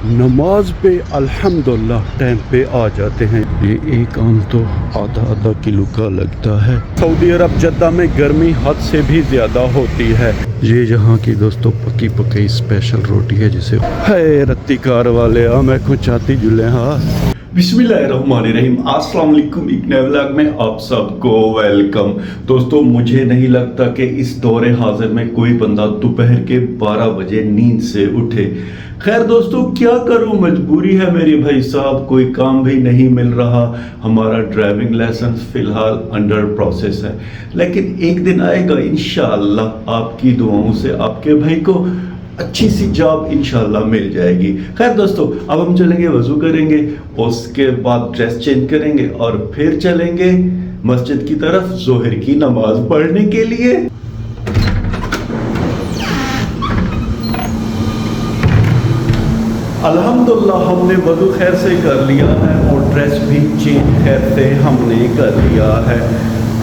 नमाज पे अल्हम्दुलिल्लाह टाइम पे आ जाते हैं। ये एक आम तो आधा किलो का लगता है। सऊदी अरब जद्दा में गर्मी हद से भी ज़्यादा होती है। ये यहाँ की दोस्तों पकी पकी स्पेशल रोटी है जिसे है रत्ती कार वाले मैं कुछ चाहती जुले हाँ। बिस्मिल्लाहिर्रहमानिर्रहीम, अस्सलाम वालेकुम। एक नए व्लॉग में आप सबको वेलकम। दोस्तों मुझे नहीं लगता कि इस दौरे हाजिर में कोई बंदा दोपहर के 12 बजे नींद से उठे। खैर दोस्तों क्या करूं, मजबूरी है मेरी भाई साहब, कोई काम भी नहीं मिल रहा। हमारा ड्राइविंग लाइसेंस फिलहाल अंडर प्रोसेस है, लेकिन एक दिन आएगा इंशाअल्लाह। आपकी दुआओं से आपके भाई को अच्छी सी जॉब इंशाल्लाह मिल जाएगी। खैर दोस्तों अब हम चलेंगे, वजू करेंगे, उसके बाद ड्रेस चेंज करेंगे और फिर चलेंगे मस्जिद की तरफ जोहर की नमाज पढ़ने के लिए। अल्हम्दुलिल्लाह हमने वजू खैर से कर लिया है और ड्रेस भी चेंज खैर से हमने कर लिया है।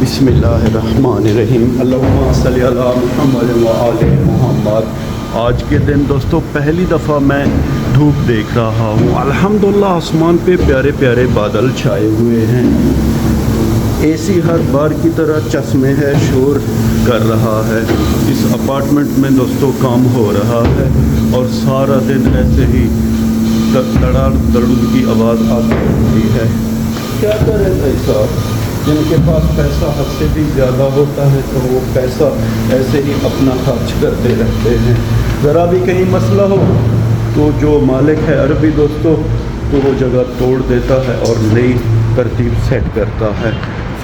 बिस्मिल्लाहिर्रहमानिर्रहीम, अल्लाहुम्मा सल्ली अला मुहम्मद व आले मुहम्मद। आज के दिन दोस्तों पहली दफ़ा मैं धूप देख रहा हूँ। अल्हम्दुलिल्लाह आसमान पे प्यारे प्यारे बादल छाए हुए हैं। एसी हर बार की तरह चश्मे है, शोर कर रहा है। इस अपार्टमेंट में दोस्तों काम हो रहा है और सारा दिन ऐसे ही धड़ाम धड़ूम की आवाज़ आती रहती है। क्या करें भाई साहब, जिनके पास पैसा हद से भी ज़्यादा होता है तो वो पैसा ऐसे ही अपना खर्च करते रहते हैं। ज़रा भी कहीं मसला हो तो जो मालिक है अरबी दोस्तों तो वो जगह तोड़ देता है और नई तरतीब सेट करता है।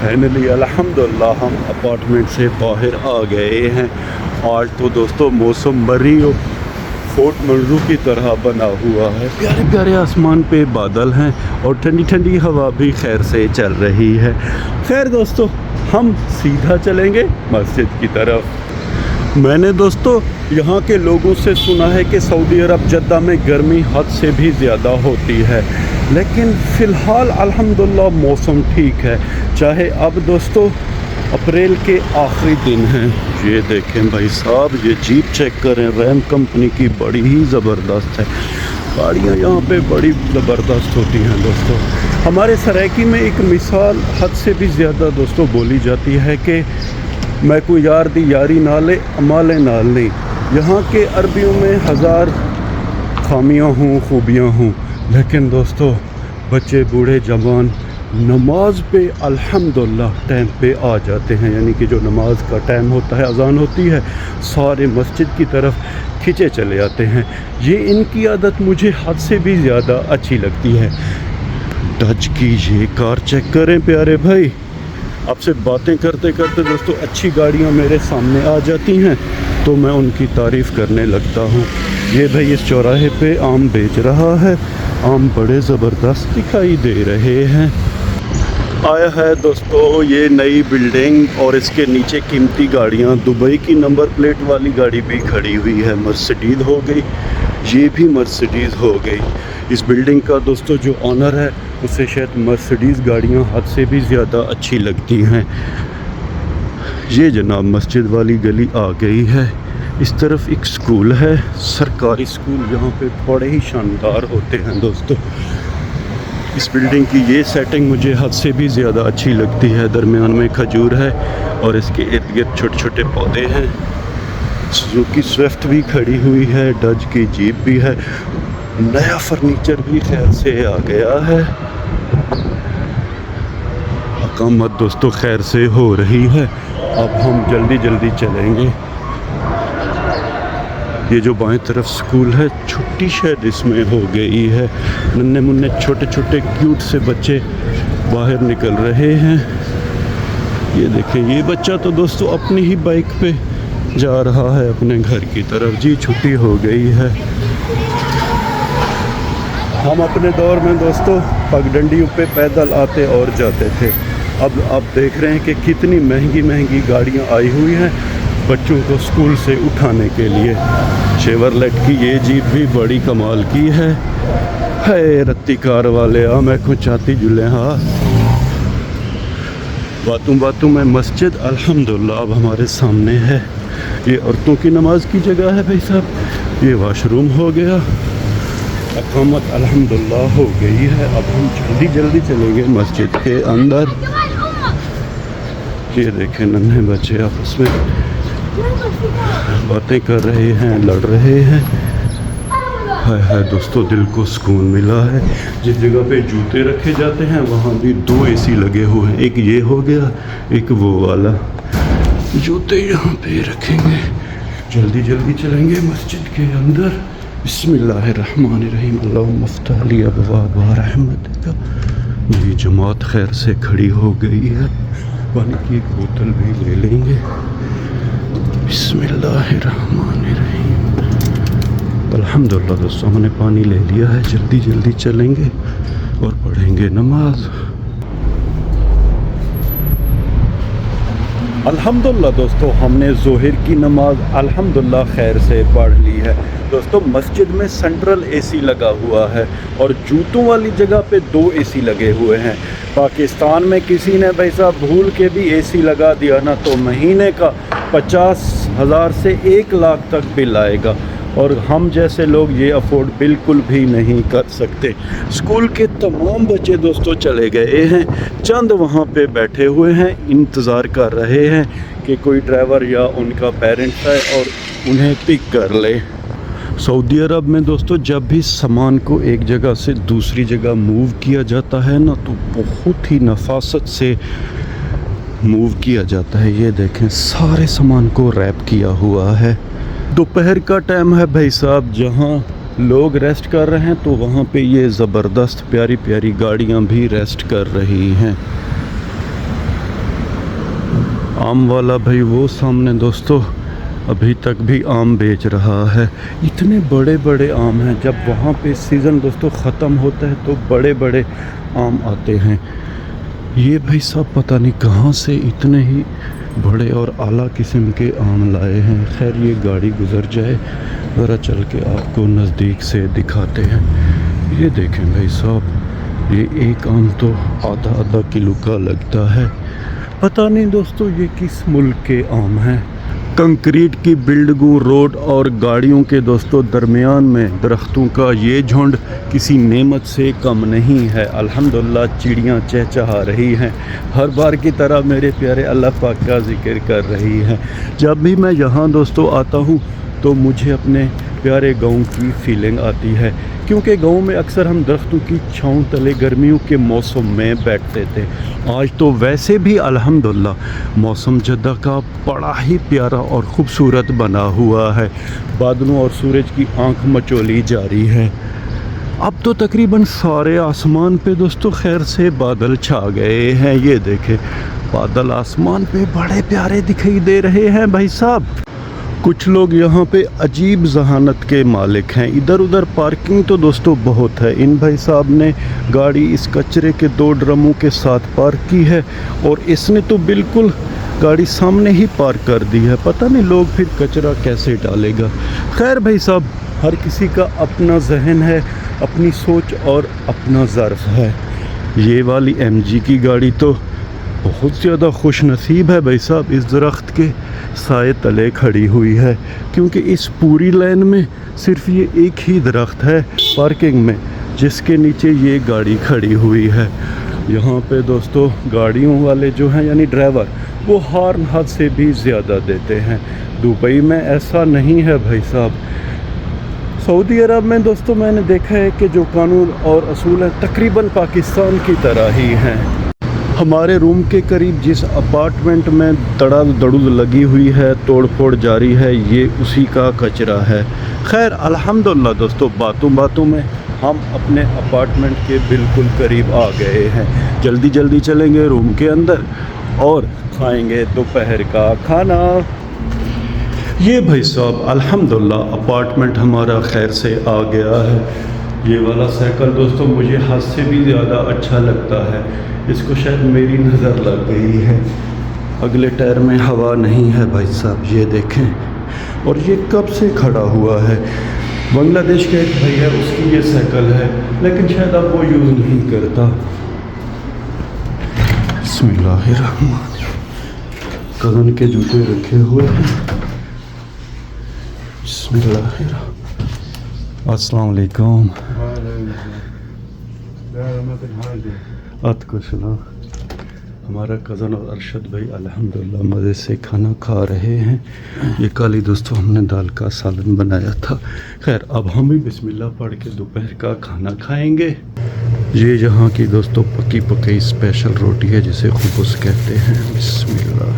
फाइनली अल्हम्दुलिल्लाह हम अपार्टमेंट से बाहर आ गए हैं। आज तो दोस्तों मौसम मरीओ फोर्ट मंजू की तरह बना हुआ है। प्यारे प्यारे आसमान पे बादल हैं और ठंडी ठंडी हवा भी खैर से चल रही है। खैर दोस्तों हम सीधा चलेंगे मस्जिद की तरफ। मैंने दोस्तों यहाँ के लोगों से सुना है कि सऊदी अरब जद्दा में गर्मी हद से भी ज़्यादा होती है, लेकिन फ़िलहाल अल्हम्दुलिल्लाह मौसम ठीक है। चाहे अब दोस्तों अप्रैल के आखिरी दिन हैं। ये देखें भाई साहब, ये जीप चेक करें, रैम कंपनी की बड़ी ही ज़बरदस्त है। गाड़ियाँ यहाँ पे बड़ी ज़बरदस्त होती हैं दोस्तों। हमारे सरायकी में एक मिसाल हद से भी ज़्यादा दोस्तों बोली जाती है कि मैं कोई यार दी यारी नाले अमाले नाल नहीं। यहाँ के अरबियों में हज़ार खामियाँ हों खूबियाँ हों, लेकिन दोस्तों बच्चे बूढ़े जवान नमाज पे अल्हम्दुलिल्लाह टाइम पे आ जाते हैं। यानी कि जो नमाज का टाइम होता है, अजान होती है, सारे मस्जिद की तरफ खिंचे चले आते हैं। ये इनकी आदत मुझे हद से भी ज़्यादा अच्छी लगती है। टच कीजिए, कार चेक करें प्यारे भाई। आपसे बातें करते करते दोस्तों अच्छी गाड़ियाँ मेरे सामने आ जाती हैं तो मैं उनकी तारीफ़ करने लगता हूँ। ये भाई इस चौराहे पे आम बेच रहा है। आम बड़े ज़बरदस्त दिखाई दे रहे हैं। आया है दोस्तों ये नई बिल्डिंग और इसके नीचे कीमती गाड़ियाँ। दुबई की नंबर प्लेट वाली गाड़ी भी खड़ी हुई है। मर्सिडीज़ हो गई, ये भी मर्सिडीज़ हो गई। इस बिल्डिंग का दोस्तों जो ऑनर है उसे शायद मर्सिडीज़ गाड़ियाँ हद से भी ज़्यादा अच्छी लगती हैं। ये जनाब मस्जिद वाली गली आ गई है। इस तरफ एक स्कूल है, सरकारी स्कूल, यहाँ पे बड़े ही शानदार होते हैं दोस्तों। इस बिल्डिंग की ये सेटिंग मुझे हद से भी ज़्यादा अच्छी लगती है। दरमियान में खजूर है और इसके इर्द गिर्द छोटे छोटे पौधे हैं। सुजुकी स्विफ्ट भी खड़ी हुई है, डज की जीप भी है। नया फर्नीचर भी खैर से आ गया है। अकामत दोस्तों खैर से हो रही है। अब हम जल्दी जल्दी चलेंगे। ये जो बाएं तरफ स्कूल है, छुट्टी शायद इसमें हो गई है। नन्हे मुन्ने छोटे छोटे क्यूट से बच्चे बाहर निकल रहे हैं। ये देखें, ये बच्चा तो दोस्तों अपनी ही बाइक पे जा रहा है अपने घर की तरफ। जी छुट्टी हो गई है। हम अपने दौर में दोस्तों पगडंडियों पे पैदल आते और जाते थे। अब आप देख रहे हैं कि कितनी महंगी महंगी गाड़ियाँ आई हुई हैं बच्चों को स्कूल से उठाने के लिए। शेवरलेट की ये जीप भी बड़ी कमाल की है रत्ती कार वाले मैं कुछ चाहती जुले हाँ। बातों बातों में मस्जिद अल्हम्दुलिल्लाह अब हमारे सामने है। ये औरतों की नमाज की जगह है भाई साहब। ये वाशरूम हो गया। अकामत अल्हम्दुलिल्लाह हो गई है। अब हम जल्दी जल्दी चलेंगे मस्जिद के अंदर। ये देखें नन्हे बच्चे आपस में बातें कर रहे हैं, लड़ रहे हैं। हाय हाय दोस्तों, दिल को सुकून मिला है। जिस जगह पे जूते रखे जाते हैं वहाँ भी 2 एसी लगे हुए हैं। एक ये हो गया, एक वो वाला। जूते यहाँ पे रखेंगे। जल्दी जल्दी चलेंगे मस्जिद के अंदर। बिस्मिल्लाहिर्रहमानिर्रहीम। अल्लाहुम्मा फ़्तह ली अबवाब रहमतिका। जी जमात खैर से खड़ी हो गई है। पानी की एक बोतल भी ले लेंगे। बिस्मिल्लाहिर्रहमानिर्रहीम। अल्हम्दुलिल्लाह दोस्तों, हमने पानी ले लिया है। जल्दी जल्दी चलेंगे और पढ़ेंगे नमाज। अल्हम्दुलिल्लाह दोस्तों, हमने ज़ोहर की नमाज अल्हम्दुलिल्लाह खैर से पढ़ ली है। दोस्तों मस्जिद में सेंट्रल एसी लगा हुआ है और जूतों वाली जगह पे 2 एसी लगे हुए हैं। पाकिस्तान में किसी ने भाई साहब भूल के भी एसी लगा दिया ना तो महीने का 50,000 से 1 लाख तक बिल आएगा और हम जैसे लोग ये अफोर्ड बिल्कुल भी नहीं कर सकते। स्कूल के तमाम बच्चे दोस्तों चले गए हैं, चंद वहाँ पे बैठे हुए हैं, इंतज़ार कर रहे हैं कि कोई ड्राइवर या उनका पेरेंट्स आए और उन्हें पिक कर ले। सऊदी अरब में दोस्तों जब भी सामान को एक जगह से दूसरी जगह मूव किया जाता है ना तो बहुत ही नफासत से मूव किया जाता है। ये देखें सारे सामान को रैप किया हुआ है। दोपहर का टाइम है भाई साहब, जहाँ लोग रेस्ट कर रहे हैं तो वहाँ पे ये ज़बरदस्त प्यारी प्यारी गाड़ियाँ भी रेस्ट कर रही हैं। आम वाला भाई वो सामने दोस्तों अभी तक भी आम बेच रहा है। इतने बड़े बड़े आम हैं। जब वहाँ पे सीज़न दोस्तों ख़त्म होता है तो बड़े बड़े आम आते हैं। ये भाई साहब पता नहीं कहाँ से इतने ही बड़े और आला किस्म के आम लाए हैं। खैर ये गाड़ी गुज़र जाए, ज़रा चल के आपको नज़दीक से दिखाते हैं। ये देखें भाई साहब, ये एक आम तो आधा आधा किलो का लगता है। पता नहीं दोस्तों ये किस मुल्क के आम हैं। कंक्रीट की बिल्डिंगों, रोड और गाड़ियों के दोस्तों दरमियान में दरख्तों का ये झुंड किसी नेमत से कम नहीं है। अल्हम्दुलिल्लाह चिड़ियाँ चहचहा रही हैं, हर बार की तरह मेरे प्यारे अल्लाह पाक का जिक्र कर रही हैं। जब भी मैं यहाँ दोस्तों आता हूँ तो मुझे अपने प्यारे गांव की फीलिंग आती है, क्योंकि गांव में अक्सर हम दरख्तों की छाँव तले गर्मियों के मौसम में बैठते थे। आज तो वैसे भी अल्हम्दुलिल्लाह मौसम जद्दा का बड़ा ही प्यारा और ख़ूबसूरत बना हुआ है। बादलों और सूरज की आंख मचोली जारी है। अब तो तकरीबन सारे आसमान पे दोस्तों खैर से बादल छा गए हैं। ये देखें बादल आसमान पे बड़े प्यारे दिखाई दे रहे हैं भाई साहब। कुछ लोग यहाँ पे अजीब जहानत के मालिक हैं। इधर उधर पार्किंग तो दोस्तों बहुत है। इन भाई साहब ने गाड़ी इस कचरे के 2 ड्रमों के साथ पार्क की है और इसने तो बिल्कुल गाड़ी सामने ही पार्क कर दी है। पता नहीं लोग फिर कचरा कैसे डालेगा। खैर भाई साहब, हर किसी का अपना जहन है, अपनी सोच और अपना ज़र्फ़ है। ये वाली MG की गाड़ी तो बहुत ज़्यादा खुश नसीब है भाई साहब, इस दरख्त के साए तले खड़ी हुई है, क्योंकि इस पूरी लाइन में सिर्फ ये एक ही दरख्त है पार्किंग में जिसके नीचे ये गाड़ी खड़ी हुई है। यहाँ पे दोस्तों गाड़ियों वाले जो हैं यानी ड्राइवर, वो हॉर्न हद से भी ज़्यादा देते हैं। दुबई में ऐसा नहीं है भाई साहब। सऊदी अरब में दोस्तों मैंने देखा है कि जो कानून और असूल हैं तकरीबन पाकिस्तान की तरह ही हैं। हमारे रूम के करीब जिस अपार्टमेंट में दड़ुद लगी हुई है, तोड़ फोड़ जारी है, ये उसी का कचरा है। खैर अल्हम्दुलिल्लाह दोस्तों, बातों बातों में हम अपने अपार्टमेंट के बिल्कुल करीब आ गए हैं। जल्दी जल्दी चलेंगे रूम के अंदर और खाएंगे दोपहर का खाना। ये भाई साहब अल्हम्दुलिल्लाह अपार्टमेंट हमारा खैर से आ गया है। ये वाला साइकिल दोस्तों मुझे हाथ से भी ज़्यादा अच्छा लगता है। इसको शायद मेरी नज़र लग गई है। अगले टायर में हवा नहीं है भाई साहब, ये देखें। और ये कब से खड़ा हुआ है। बांग्लादेश का एक भाई है, उसकी ये साइकिल है, लेकिन शायद अब वो यूज़ नहीं करता। बिस्मिल्लाहिर्रहमान। कज़न के जूते रखे हुए हैं। बिस्मिल्लाहिर्रहमान। अस्सलाम वालेकुम। अत कुछ ना हमारा कज़न और अरशद भाई अल्हम्दुलिल्लाह मज़े से खाना खा रहे हैं। ये कल ही दोस्तों हमने दाल का सालन बनाया था। खैर अब हम भी बिस्मिल्लाह पढ़ के दोपहर का खाना खाएंगे। ये यहाँ की दोस्तों पकी पकी स्पेशल रोटी है जिसे खुबूस कहते हैं। बिस्मिल्लाह।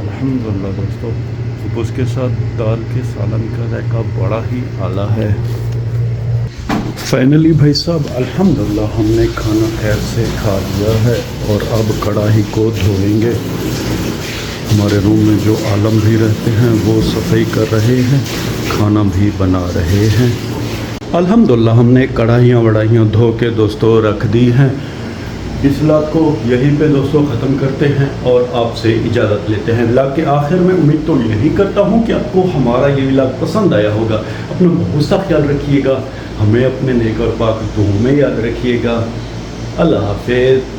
अल्हम्दुलिल्लाह दोस्तों खुबूस के साथ दाल के सालन का जायका बड़ा ही आला है। फाइनली भाई साहब अल्हम्दुलिल्लाह हमने खाना खैर से खा लिया है और अब कढ़ाई को धोएंगे। हमारे रूम में जो आलम भी रहते हैं वो सफाई कर रहे हैं, खाना भी बना रहे हैं। अल्हम्दुलिल्लाह हमने कढ़ाइयाँ वढ़ाइयाँ धो के दोस्तों रख दी हैं। इस व्लॉग को यहीं पे दोस्तों ख़त्म करते हैं और आपसे इजाज़त लेते हैं। व्लॉग के आखिर में उम्मीद तो यही करता हूँ कि आपको हमारा ये व्लॉग पसंद आया होगा। अपना बहुत सा ख्याल रखिएगा, हमें अपने नेक और पाक दुआओं में याद रखिएगा। अल्लाह हाफ़िज़।